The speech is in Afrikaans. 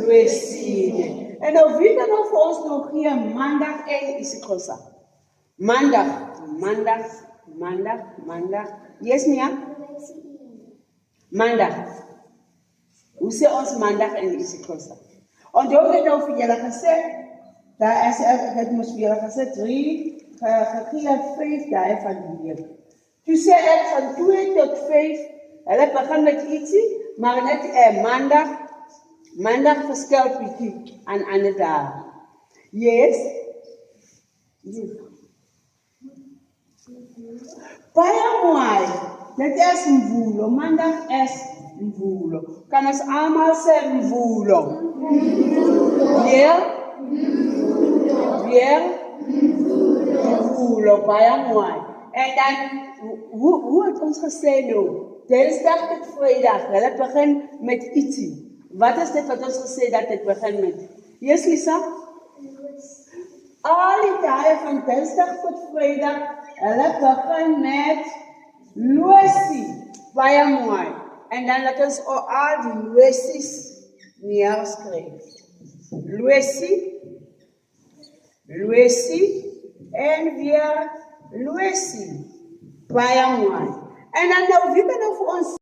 Luesine. En nou wie kan nou vir ons nog gee maandag en isiXhosa? Maandag. Yes, Mia? Maandag. Hoe sê ons maandag in isiXhosa? Onthou ek nou vir julle gesê, daar is ek moes vir julle gesê 5 dae van die week. Toe sê ek van 2 tot 5, hulle begin met ietsie, maar net maandag verskil bietjie aan ander dae. Yes? Baie mooi. Dit is Mvulo. Maandag is Mvulo. Kan ons almal sê Mvulo? Weer? Mvulo. Baie mooi. En dan, hoe het ons gesê nou? Dinsdag tot Vrydag. Hulle begin met ietsie. Wat is dit wat ons gesê dat dit begin met? Yes, Lisa? Al die dae van Dinsdag tot Vrydag, hulle begin met losie. Baie mooi. En dan laat ons al die losies neerskryf. Losie en weer losie. Baie mooi. En dan nou, wie kan nou vir ons